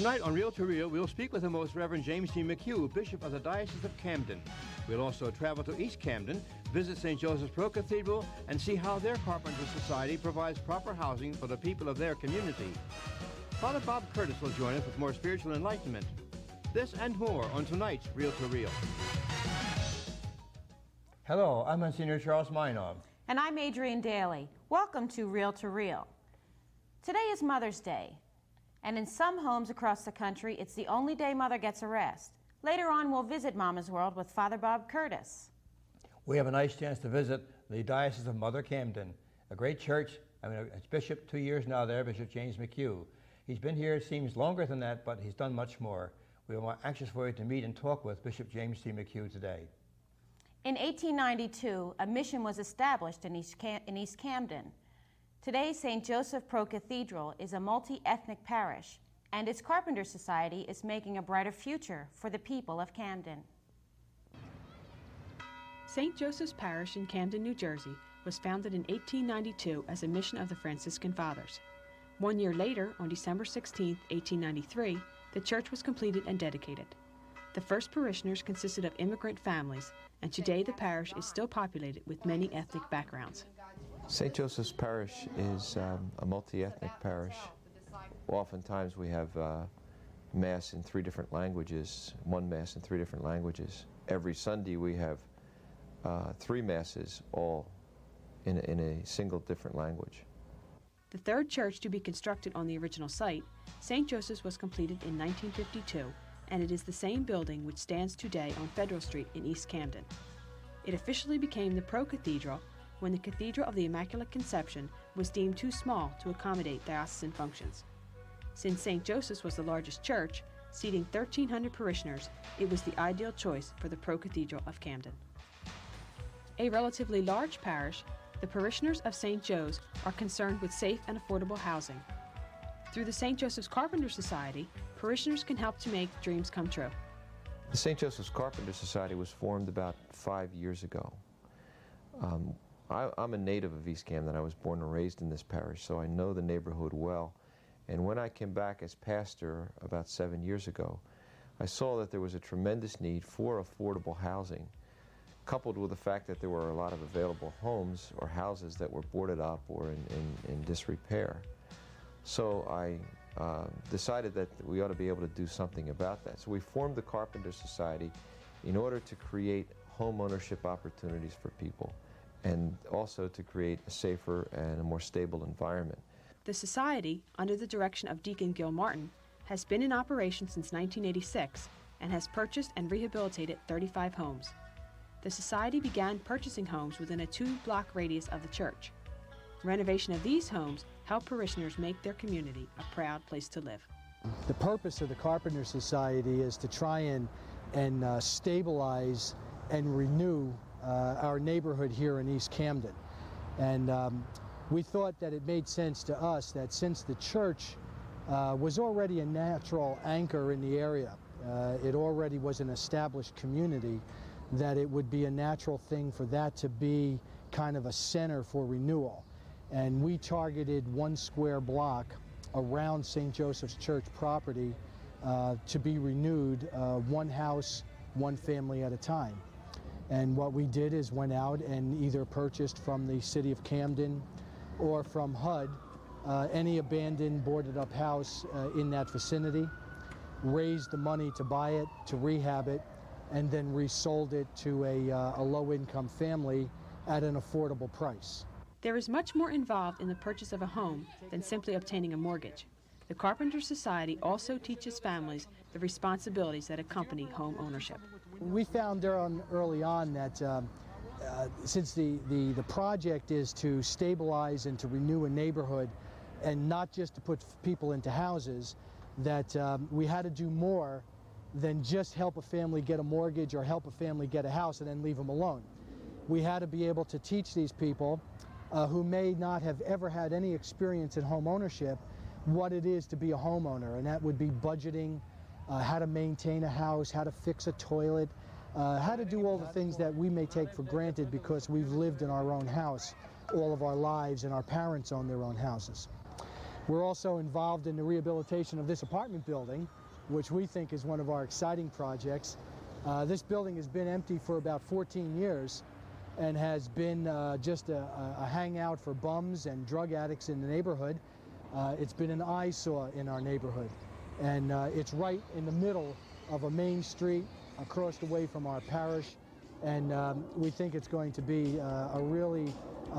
Tonight on Real to Real, we'll speak with the Most Reverend James D. McHugh, Bishop of the Diocese of Camden. We'll also travel to East Camden, visit St. Joseph's Pro-Cathedral, and see how their Carpenter Society provides proper housing for the people of their community. Father Bob Curtis will join us with more spiritual enlightenment. This and more on tonight's Real to Real. Hello, I'm Monsignor Charles Meinong. And I'm Adrienne Daly. Welcome to Real to Real. Today is Mother's Day, and in some homes across the country, it's the only day Mother gets a rest. Later on, we'll visit Mama's World with Father Bob Curtis. We have a nice chance to visit the Diocese of Mother Camden, a great church. It's Bishop 2 years now there, Bishop James McHugh. He's been here, it seems, longer than that, but he's done much more. We are anxious for you to meet and talk with Bishop James D. McHugh today. In 1892, a mission was established in East Camden. Today, St. Joseph Pro-Cathedral is a multi-ethnic parish, and its Carpenter Society is making a brighter future for the people of Camden. St. Joseph's Parish in Camden, New Jersey was founded in 1892 as a mission of the Franciscan Fathers. 1 year later, on December 16, 1893, the church was completed and dedicated. The first parishioners consisted of immigrant families, and today the parish is still populated with many ethnic backgrounds. St. Joseph's Parish is a multi-ethnic parish. Oftentimes we have Mass in 3 different languages, one Mass in 3 different languages. Every Sunday we have 3 Masses, all in a single different language. The third church to be constructed on the original site, St. Joseph's, was completed in 1952, and it is the same building which stands today on Federal Street in East Camden. It officially became the Pro-Cathedral when the Cathedral of the Immaculate Conception was deemed too small to accommodate diocesan functions. Since St. Joseph's was the largest church, seating 1,300 parishioners, it was the ideal choice for the Pro-Cathedral of Camden. A relatively large parish, the parishioners of St. Joe's are concerned with safe and affordable housing. Through the St. Joseph's Carpenter Society, parishioners can help to make dreams come true. The St. Joseph's Carpenter Society was formed about 5 years ago. I'm a native of East Camden. I was born and raised in this parish, so I know the neighborhood well. And when I came back as pastor about 7 years ago, I saw that there was a tremendous need for affordable housing, coupled with the fact that there were a lot of available homes or houses that were boarded up or in disrepair. So I decided that we ought to be able to do something about that. So we formed the Carpenter Society in order to create home ownership opportunities for people and also to create a safer and a more stable environment. The Society, under the direction of Deacon Gil Martin, has been in operation since 1986 and has purchased and rehabilitated 35 homes. The Society began purchasing homes within a 2-block radius of the church. Renovation of these homes help parishioners make their community a proud place to live. The purpose of the Carpenter Society is to try and stabilize and renew our neighborhood here in East Camden. And we thought that it made sense to us that since the church was already a natural anchor in the area, it already was an established community, that it would be a natural thing for that to be kind of a center for renewal. And we targeted 1 square block around St. Joseph's Church property to be renewed, 1 house, 1 family at a time. And what we did is went out and either purchased from the city of Camden or from HUD any abandoned, boarded up house in that vicinity, raised the money to buy it, to rehab it, and then resold it to a low-income family at an affordable price. There is much more involved in the purchase of a home than simply obtaining a mortgage. The Carpenter Society also teaches families the responsibilities that accompany home ownership. We found early on that since the project is to stabilize and to renew a neighborhood and not just to put people into houses, that we had to do more than just help a family get a mortgage or help a family get a house and then leave them alone. We had to be able to teach these people who may not have ever had any experience in home ownership what it is to be a homeowner, and that would be budgeting, how to maintain a house, how to fix a toilet, how to do all the things that we may take for granted because we've lived in our own house all of our lives and our parents own their own houses. We're also involved in the rehabilitation of this apartment building, which we think is one of our exciting projects. This building has been empty for about 14 years and has been just a hangout for bums and drug addicts in the neighborhood. It's been an eyesore in our neighborhood, and it's right in the middle of a main street across the way from our parish, and we think it's going to be a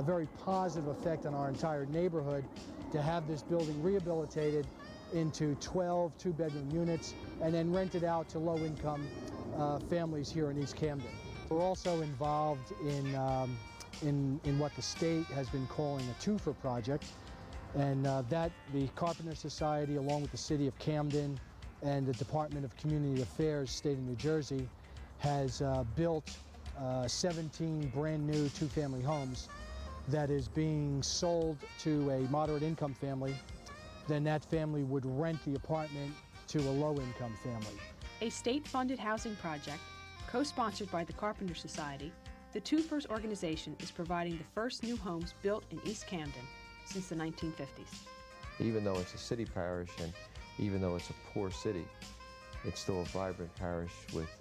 very positive effect on our entire neighborhood to have this building rehabilitated into 12 two-bedroom units and then rented out to low-income families here in East Camden. We're also involved in what the state has been calling a twofer project, and that the Carpenter Society, along with the City of Camden and the Department of Community Affairs, State of New Jersey, has built 17 brand new two-family homes that is being sold to a moderate income family. Then that family would rent the apartment to a low-income family. A state-funded housing project, co-sponsored by the Carpenter Society, the Twofers organization is providing the first new homes built in East Camden since the 1950s. Even though it's a city parish and even though it's a poor city, it's still a vibrant parish with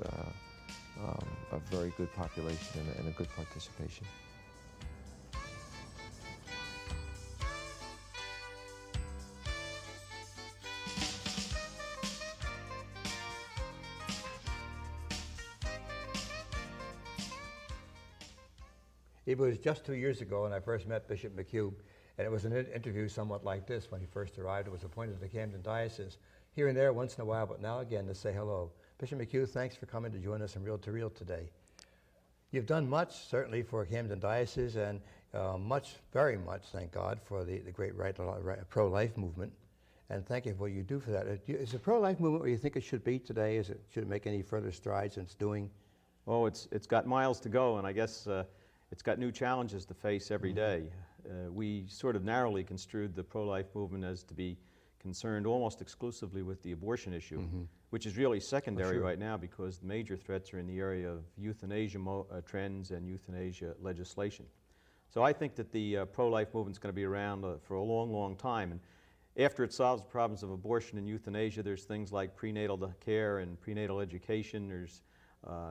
a very good population and a good participation. It was just 2 years ago when I first met Bishop McHugh, and it was an interview somewhat like this when he first arrived. It was appointed to the Camden Diocese, here and there once in a while, but now again to say hello. Bishop McHugh, thanks for coming to join us in Reel to Reel today. You've done much, certainly, for Camden Diocese, and very much, thank God, for the great pro-life movement. And thank you for what you do for that. Is the pro-life movement where you think it should be today? Should it make any further strides in its doing? Oh, it's got miles to go, and I guess it's got new challenges to face every day. We sort of narrowly construed the pro-life movement as to be concerned almost exclusively with the abortion issue, which is really secondary right now because the major threats are in the area of euthanasia trends and euthanasia legislation. So I think that the pro-life movement is going to be around for a long, long time. And after it solves the problems of abortion and euthanasia, there's things like prenatal care and prenatal education. There's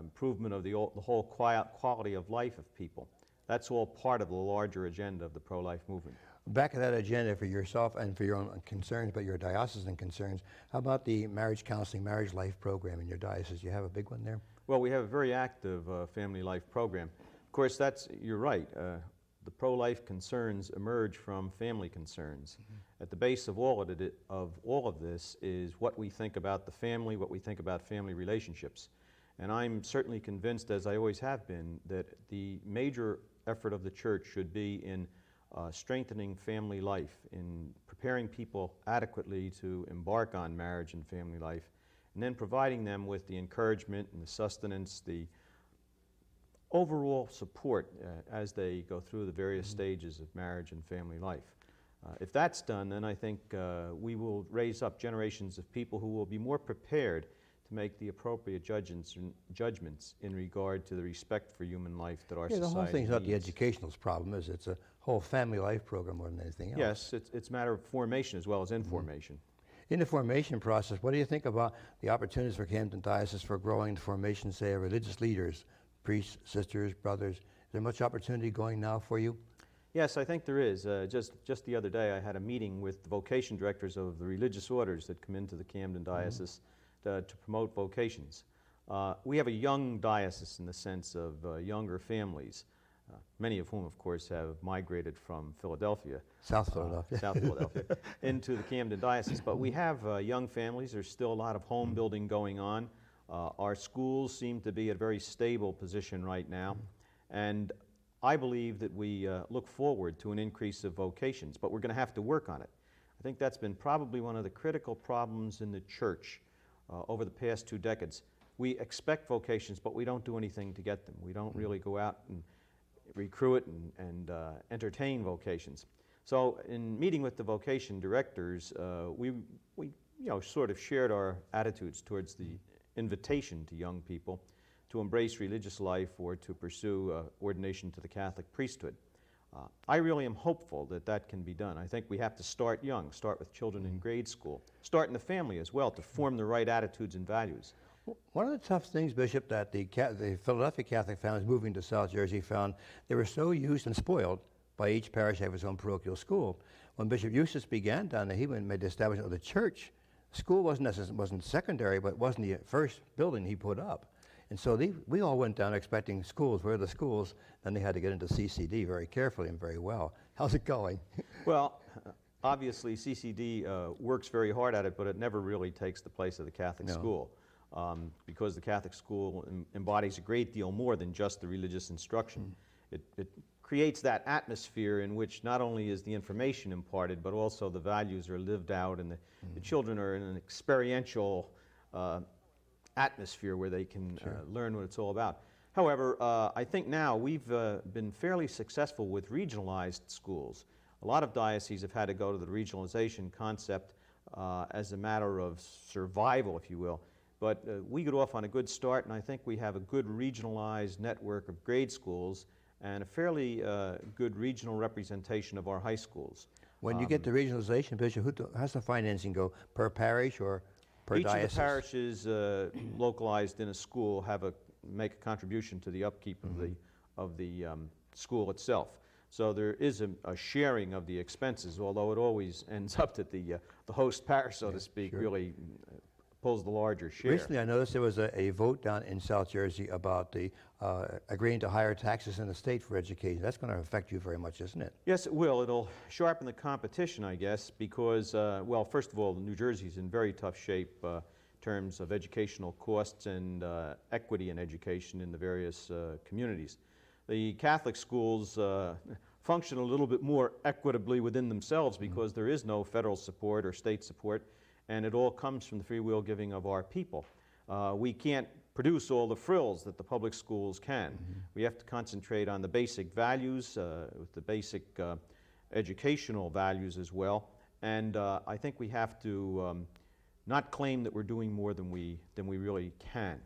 improvement of the whole quality of life of people. That's all part of the larger agenda of the pro-life movement. Back of that agenda for yourself and for your own concerns, but your diocesan concerns, how about the marriage counseling, marriage life program in your diocese? You have a big one there? Well, we have a very active family life program. Of course, you're right. The pro-life concerns emerge from family concerns. At the base of all of this is what we think about the family, what we think about family relationships. And I'm certainly convinced, as I always have been, that the major effort of the Church should be in strengthening family life, in preparing people adequately to embark on marriage and family life, and then providing them with the encouragement and the sustenance, the overall support as they go through the various stages of marriage and family life. If that's done, then I think we will raise up generations of people who will be more prepared to make the appropriate judgments in regard to the respect for human life that our society needs. The whole thing's not the educational problem, is it's a whole family life program more than anything else. Yes, it's a matter of formation as well as information. In the formation process, what do you think about the opportunities for Camden Diocese for growing the formation, say, of religious leaders, priests, sisters, brothers? Is there much opportunity going now for you? Yes, I think there is. Just the other day I had a meeting with the vocation directors of the religious orders that come into the Camden Diocese to promote vocations. We have a young diocese in the sense of younger families, many of whom, of course, have migrated from Philadelphia. South Philadelphia. Into the Camden Diocese. But we have young families. There's still a lot of home building going on. Our schools seem to be at a very stable position right now. And I believe that we look forward to an increase of vocations, but we're going to have to work on it. I think that's been probably one of the critical problems in the Church over the past 2 decades. We expect vocations, but we don't do anything to get them. We don't really go out and recruit and entertain vocations. So in meeting with the vocation directors, we sort of shared our attitudes towards the invitation to young people to embrace religious life or to pursue ordination to the Catholic priesthood. I really am hopeful that that can be done. I think we have to start young, start with children in grade school, start in the family as well to form the right attitudes and values. One of the tough things, Bishop, that the Philadelphia Catholic families moving to South Jersey found, they were so used and spoiled by each parish having its own parochial school. When Bishop Eustace began down there, he made the establishment of the church. School wasn't secondary, but it wasn't the first building he put up. And so we all went down expecting schools. Where are the schools? Then they had to get into CCD very carefully and very well. How's it going? Well, obviously CCD works very hard at it, but it never really takes the place of the Catholic school. Because the Catholic school embodies a great deal more than just the religious instruction. It creates that atmosphere in which not only is the information imparted, but also the values are lived out, and the children are in an experiential atmosphere where they can learn what it's all about. However, I think now we've been fairly successful with regionalized schools. A lot of dioceses have had to go to the regionalization concept as a matter of survival, if you will. But we got off on a good start, and I think we have a good regionalized network of grade schools and a fairly good regional representation of our high schools. When you get to regionalization, Bishop, how's the financing go? Per parish or per diocese? Each of the parishes localized in a school make a contribution to the upkeep of the school itself. So there is a sharing of the expenses, although it always ends up that the host parish, so to speak, really pulls the larger share. Recently, I noticed there was a vote down in South Jersey about the agreeing to higher taxes in the state for education. That's going to affect you very much, isn't it? Yes, it will. It'll sharpen the competition, I guess, because, well, first of all, New Jersey's in very tough shape in terms of educational costs and equity in education in the various communities. The Catholic schools function a little bit more equitably within themselves because there is no federal support or state support, and it all comes from the free will giving of our people. We can't produce all the frills that the public schools can. We have to concentrate on the basic values, with the basic educational values as well, and I think we have to not claim that we're doing more than we really can.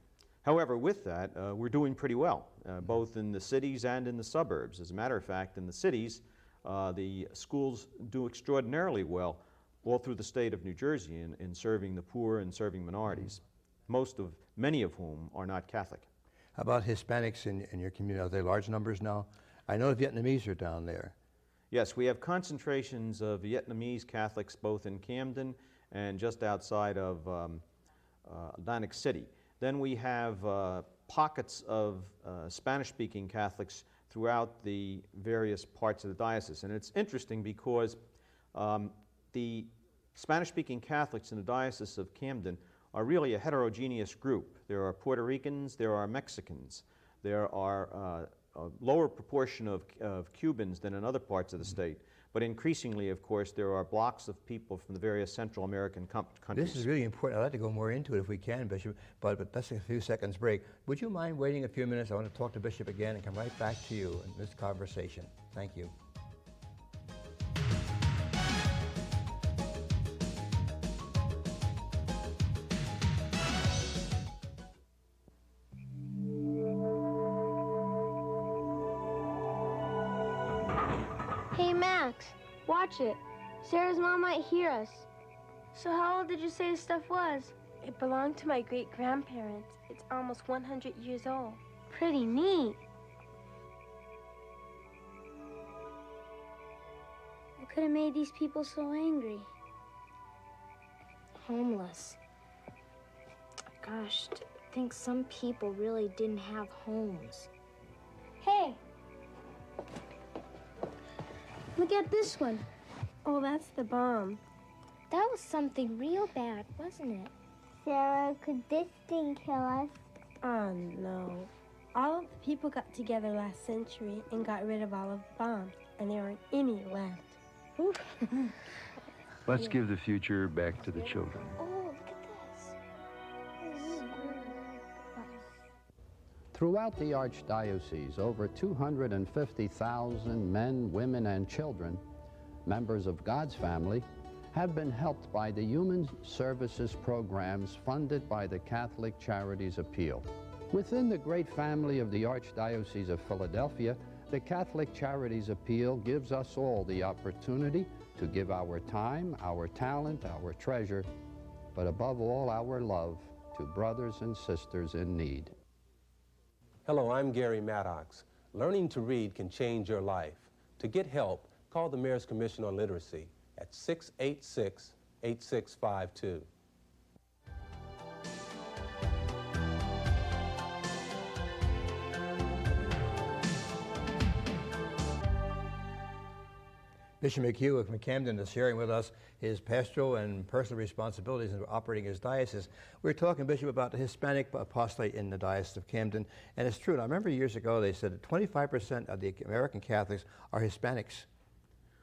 However, with that, we're doing pretty well, both in the cities and in the suburbs. As a matter of fact, in the cities, the schools do extraordinarily well all through the state of New Jersey in serving the poor and serving minorities, many of whom are not Catholic. How about Hispanics in your community? Are they large numbers now? I know the Vietnamese are down there. Yes, we have concentrations of Vietnamese Catholics both in Camden and just outside of Atlantic City. Then we have pockets of Spanish-speaking Catholics throughout the various parts of the diocese. And it's interesting because the Spanish-speaking Catholics in the Diocese of Camden are really a heterogeneous group. There are Puerto Ricans, there are Mexicans, there are a lower proportion of Cubans than in other parts of the state. But increasingly, of course, there are blocks of people from the various Central American countries. This is really important. I'd like to go more into it if we can, Bishop, but that's a few seconds break. Would you mind waiting a few minutes? I want to talk to Bishop again and come right back to you in this conversation. Thank you. Hey, Max, watch it. Sarah's mom might hear us. So how old did you say this stuff was? It belonged to my great-grandparents. It's almost 100 years old. Pretty neat. What could have made these people so angry? Homeless. Gosh, to think some people really didn't have homes. Hey! Look at this one. Oh, that's the bomb. That was something real bad, wasn't it? Sarah, could this thing kill us? Oh, no. All of the people got together last century and got rid of all of the bombs, and there aren't any left. Let's give the future back to the children. Oh, look at this. Throughout the Archdiocese, over 250,000 men, women, and children, members of God's family, have been helped by the human services programs funded by the Catholic Charities Appeal. Within the great family of the Archdiocese of Philadelphia, the Catholic Charities Appeal gives us all the opportunity to give our time, our talent, our treasure, but above all, our love to brothers and sisters in need. Hello, I'm Gary Maddox. Learning to read can change your life. To get help, call the Mayor's Commission on Literacy at 686-8652. Bishop McHugh of Camden is sharing with us his pastoral and personal responsibilities in operating his diocese. We're talking, Bishop, about the Hispanic apostolate in the Diocese of Camden, and it's true. And I remember years ago they said that 25% of the American Catholics are Hispanics,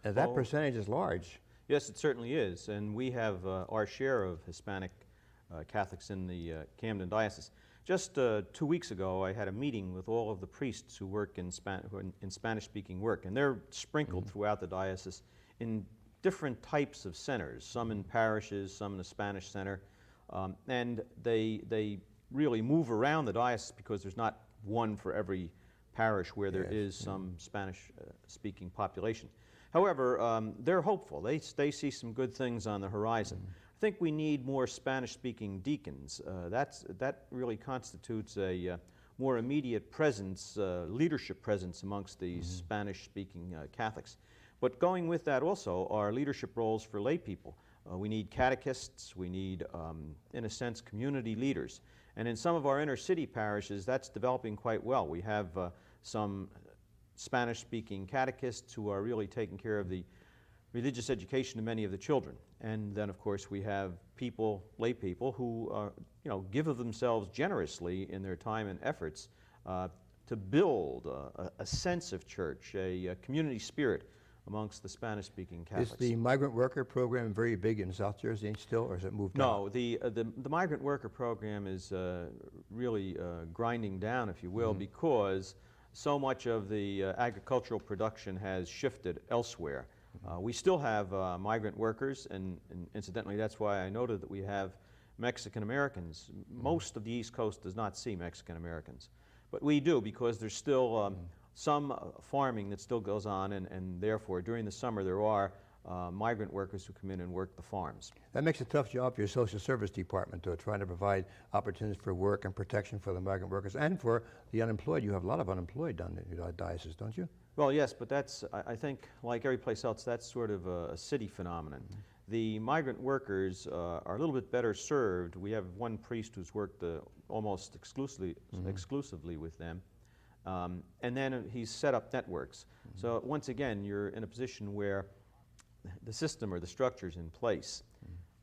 and that percentage is large. Yes, it certainly is, and we have our share of Hispanic Catholics in the Camden Diocese. Just 2 weeks ago, I had a meeting with all of the priests who work in Spanish-speaking work, and they're sprinkled throughout the diocese in different types of centers, some in parishes, some in a Spanish center, and they really move around the diocese because there's not one for every parish where there is some Spanish-speaking population. However, they're hopeful. They see some good things on the horizon. I think we need more Spanish-speaking deacons. That really constitutes a more immediate presence, leadership presence amongst the Spanish-speaking Catholics. But going with that also are leadership roles for lay people. We need catechists, we need, in a sense, community leaders. And in some of our inner city parishes, that's developing quite well. We have some Spanish-speaking catechists who are really taking care of the religious education of many of the children. And then, of course, we have people, lay people, who give of themselves generously in their time and efforts to build a sense of church, a community spirit amongst the Spanish-speaking Catholics. Is the migrant worker program very big in South Jersey still, or has it moved on? No, the migrant worker program is really grinding down, if you will, because so much of the agricultural production has shifted elsewhere. We still have migrant workers, and incidentally, that's why I noted that we have Mexican Americans. Most of the East Coast does not see Mexican Americans, but we do, because there's still some farming that still goes on, and therefore during the summer there are migrant workers who come in and work the farms. That makes a tough job for your social service department, trying to provide opportunities for work and protection for the migrant workers and for the unemployed. You have a lot of unemployed down in your diocese, don't you? Well, yes, but that's, I think, like every place else, that's sort of a city phenomenon. The migrant workers are a little bit better served. We have one priest who's worked almost exclusively with them. And then he's set up networks. So once again, you're in a position where the system or the structure's in place.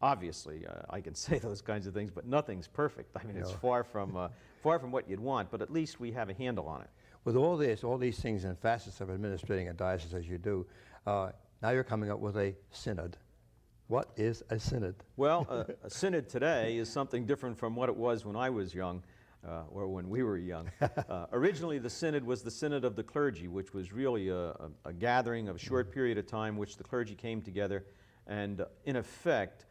Obviously, I can say those kinds of things, but nothing's perfect. I mean, it's far from what you'd want, but at least we have a handle on it. With all these things and facets of administrating a diocese as you do, now you're coming up with a synod. What is a synod? Well, a synod today is something different from what it was when I was young, or when we were young. Originally, the synod was the Synod of the Clergy, which was really a gathering of a short period of time which the clergy came together and, in effect,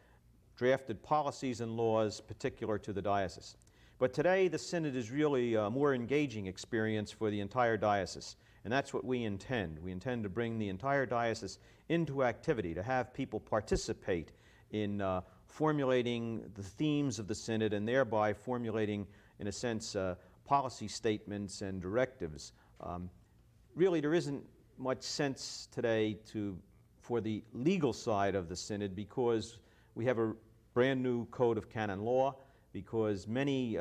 drafted policies and laws particular to the diocese. But today, the synod is really a more engaging experience for the entire diocese, and that's what we intend. We intend to bring the entire diocese into activity, to have people participate in formulating the themes of the synod and thereby formulating, in a sense, policy statements and directives. Really, there isn't much sense today for the legal side of the synod, because we have a brand new code of canon law, because many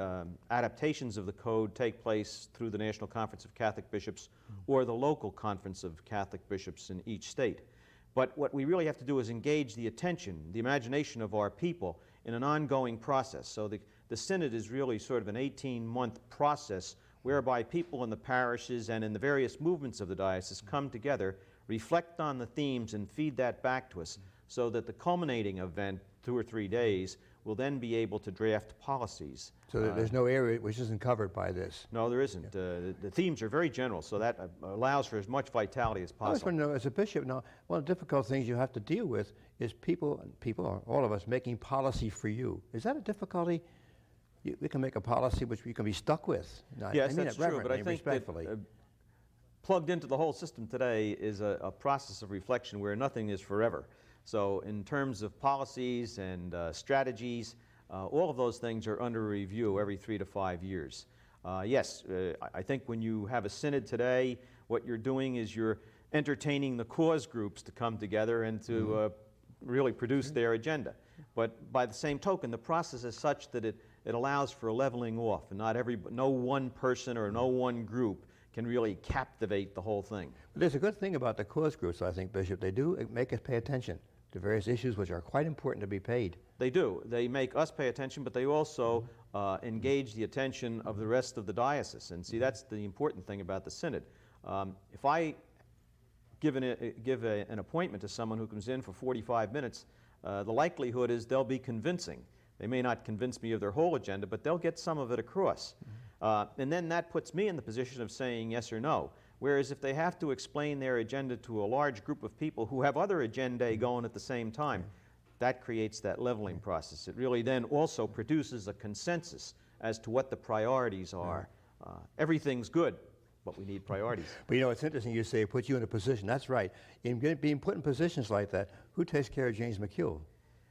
adaptations of the code take place through the National Conference of Catholic Bishops or the local Conference of Catholic Bishops in each state. But what we really have to do is engage the attention, the imagination of our people in an ongoing process. So the synod is really sort of an 18-month process whereby people in the parishes and in the various movements of the diocese come together, reflect on the themes, and feed that back to us, so that the culminating event, 2 or 3 days, will then be able to draft policies. So there's no area which isn't covered by this? No, there isn't. The themes are very general, so that allows for as much vitality as possible. I just want to know, as a bishop, now, one of the difficult things you have to deal with is people, or all of us, making policy for you. Is that a difficulty? We can make a policy which we can be stuck with. Yes, that's true, but I think that plugged into the whole system today is a process of reflection where nothing is forever. So in terms of policies and strategies, all of those things are under review every 3 to 5 years. Yes, I think when you have a synod today, what you're doing is you're entertaining the cause groups to come together and to really produce their agenda. But by the same token, the process is such that it allows for a leveling off, and no one person or no one group can really captivate the whole thing. But there's a good thing about the cause groups, I think, Bishop. They do make us pay attention to various issues which are quite important to be paid. They do. They make us pay attention, but they also engage the attention of the rest of the diocese. And see, that's the important thing about the synod. If I give an appointment to someone who comes in for 45 minutes, the likelihood is they'll be convincing. They may not convince me of their whole agenda, but they'll get some of it across. And then that puts me in the position of saying yes or no. Whereas if they have to explain their agenda to a large group of people who have other agendae going at the same time, that creates that leveling process. It really then also produces a consensus as to what the priorities are. Everything's good, but we need priorities. But you know, it's interesting you say it puts you in a position. That's right. In being put in positions like that, who takes care of James McHugh?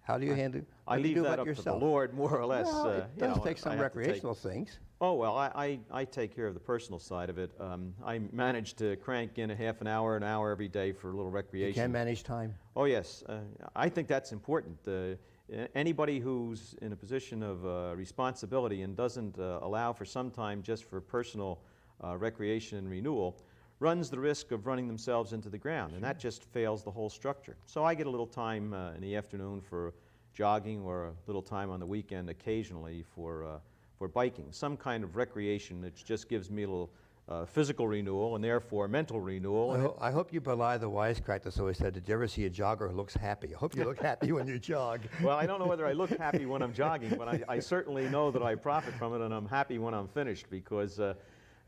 How do you handle it? I leave that up to the Lord, more or less. Well, it does take some recreational things. Oh, well, I take care of the personal side of it. I manage to crank in a half an hour every day for a little recreation. You can manage time? Oh, yes. I think that's important. Anybody who's in a position of responsibility and doesn't allow for some time just for personal recreation and renewal runs the risk of running themselves into the ground, and that just fails the whole structure. So I get a little time in the afternoon for jogging, or a little time on the weekend occasionally for biking, some kind of recreation that just gives me a little physical renewal and therefore mental renewal. I hope you belie the wisecrack that's always said, did you ever see a jogger who looks happy? I hope you look happy when you jog. Well, I don't know whether I look happy when I'm jogging, but I certainly know that I profit from it, and I'm happy when I'm finished, because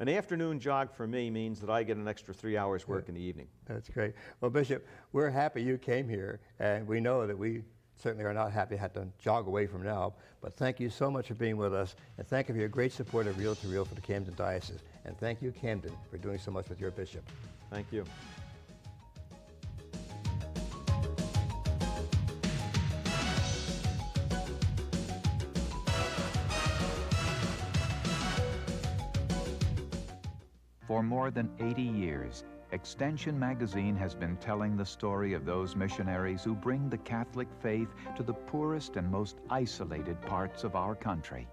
an afternoon jog for me means that I get an extra 3 hours work in the evening. That's great. Well, Bishop, we're happy you came here, and we know that we certainly are not happy to have to jog away from now, but thank you so much for being with us, and thank you for your great support of Reel to Reel for the Camden Diocese. And thank you, Camden, for doing so much with your bishop. Thank you. For more than 80 years, Extension Magazine has been telling the story of those missionaries who bring the Catholic faith to the poorest and most isolated parts of our country.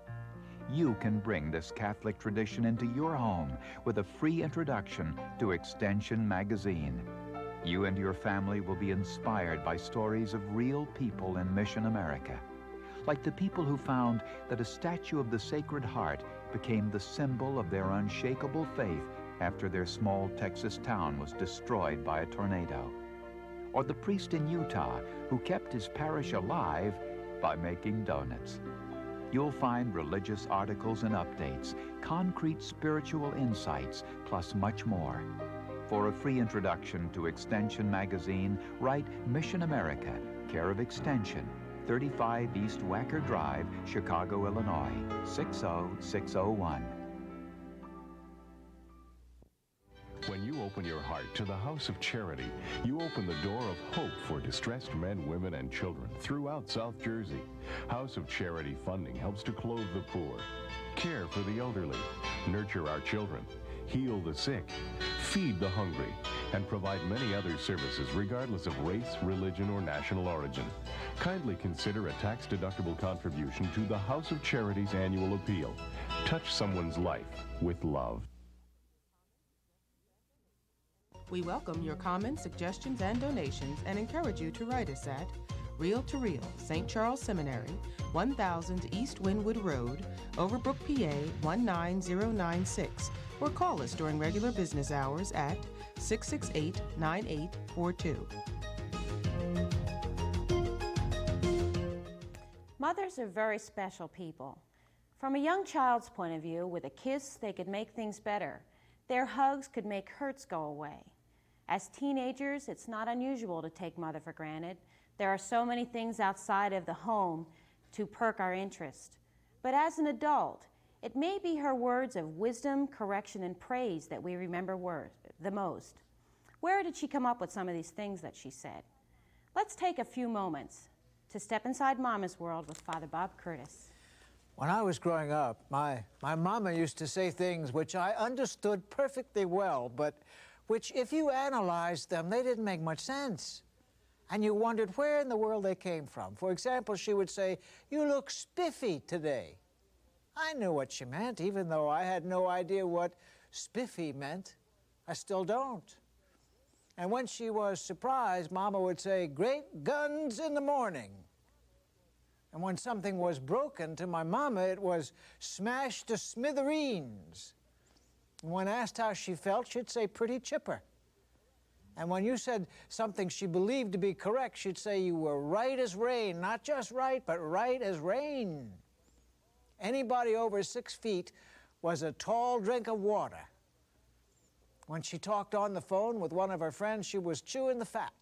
You can bring this Catholic tradition into your home with a free introduction to Extension Magazine. You and your family will be inspired by stories of real people in Mission America, like the people who found that a statue of the Sacred Heart became the symbol of their unshakable faith after their small Texas town was destroyed by a tornado. Or the priest in Utah who kept his parish alive by making donuts. You'll find religious articles and updates, concrete spiritual insights, plus much more. For a free introduction to Extension Magazine, write Mission America, care of Extension, 35 East Wacker Drive, Chicago, Illinois, 60601. When you open your heart to the House of Charity, you open the door of hope for distressed men, women, and children throughout South Jersey. House of Charity funding helps to clothe the poor, care for the elderly, nurture our children, heal the sick, feed the hungry, and provide many other services regardless of race, religion, or national origin. Kindly consider a tax-deductible contribution to the House of Charity's annual appeal. Touch someone's life with love. We welcome your comments, suggestions, and donations, and encourage you to write us at Reel to Reel, St. Charles Seminary, 1000 East Wynwood Road, Overbrook, PA 19096, or call us during regular business hours at 668-9842. Mothers are very special people. From a young child's point of view, with a kiss, they could make things better. Their hugs could make hurts go away. As teenagers, it's not unusual to take mother for granted. There are so many things outside of the home to perk our interest. But as an adult, It may be her words of wisdom, correction, and praise that we remember the most. Where did she come up with some of these things that she said? Let's take a few moments to step inside Mama's world with Father Bob Curtis. When I was growing up, my mama used to say things which I understood perfectly well, but which, if you analyzed them, they didn't make much sense. And you wondered where in the world they came from. For example, she would say, "You look spiffy today." I knew what she meant, even though I had no idea what spiffy meant. I still don't. And when she was surprised, Mama would say, "Great guns in the morning." And when something was broken to my mama, it was smashed to smithereens. And when asked how she felt, she'd say, "Pretty chipper." And when you said something she believed to be correct, she'd say you were right as rain. Not just right, but right as rain. Anybody over 6 feet was a tall drink of water. When she talked on the phone with one of her friends, she was chewing the fat.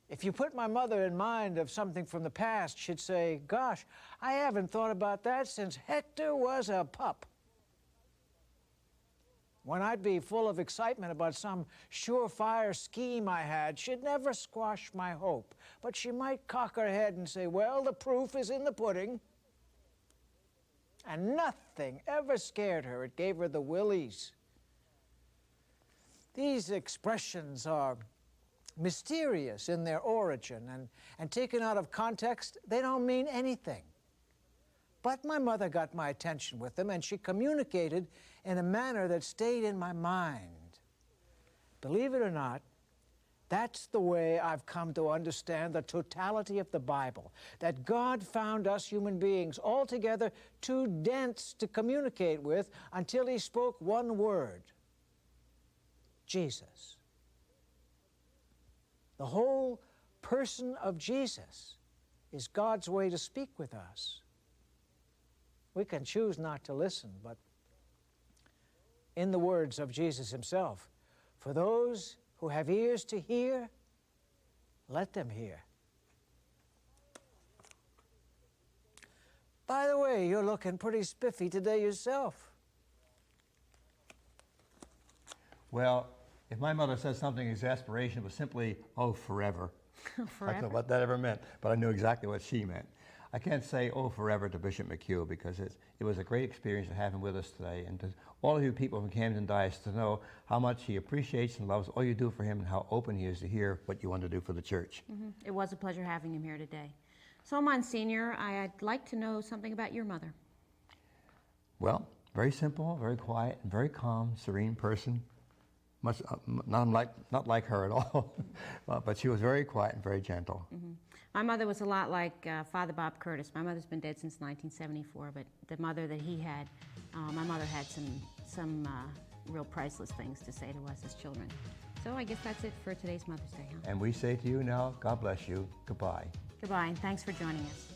If you put my mother in mind of something from the past, she'd say, "Gosh, I haven't thought about that since Hector was a pup." When I'd be full of excitement about some surefire scheme I had, she'd never squash my hope, but she might cock her head and say, "Well, the proof is in the pudding." And nothing ever scared her. It gave her the willies. These expressions are mysterious in their origin, and taken out of context, they don't mean anything. But my mother got my attention with them, and she communicated in a manner that stayed in my mind. Believe it or not, that's the way I've come to understand the totality of the Bible, that God found us human beings altogether too dense to communicate with until He spoke one word: Jesus. The whole person of Jesus is God's way to speak with us. We can choose not to listen, but in the words of Jesus Himself, "For those who have ears to hear, let them hear." By the way, you're looking pretty spiffy today yourself. Well, if my mother said something exasperation, it was simply, "Oh, forever." Forever? I don't know what that ever meant, but I knew exactly what she meant. I can't say, "Oh, forever" to Bishop McHugh, because it was a great experience to have him with us today, and to all of you people from Camden Diocese to know how much he appreciates and loves all you do for him, and how open he is to hear what you want to do for the church. Mm-hmm. It was a pleasure having him here today. So, Monsignor, I'd like to know something about your mother. Well, very simple, very quiet, and very calm, serene person. Much, not like her at all, but she was very quiet and very gentle. Mm-hmm. My mother was a lot like Father Bob Curtis. My mother's been dead since 1974, but the mother that he had, my mother had some real priceless things to say to us as children. So I guess that's it for today's Mother's Day, huh? And we say to you now, God bless you. Goodbye. Goodbye, and thanks for joining us.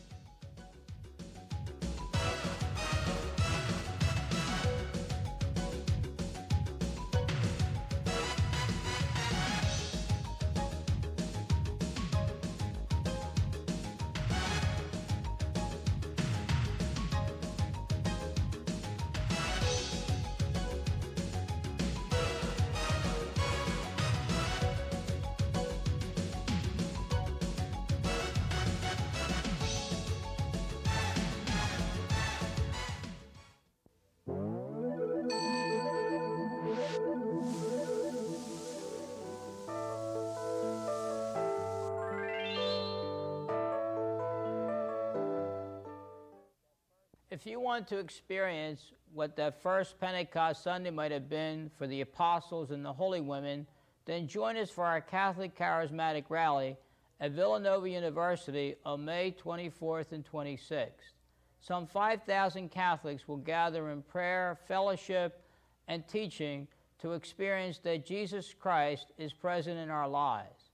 If you want to experience what that first Pentecost Sunday might have been for the apostles and the holy women, then join us for our Catholic Charismatic Rally at Villanova University on May 24th and 26th. Some 5,000 Catholics will gather in prayer, fellowship, and teaching to experience that Jesus Christ is present in our lives.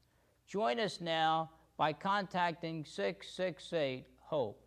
Join us now by contacting 668-HOPE.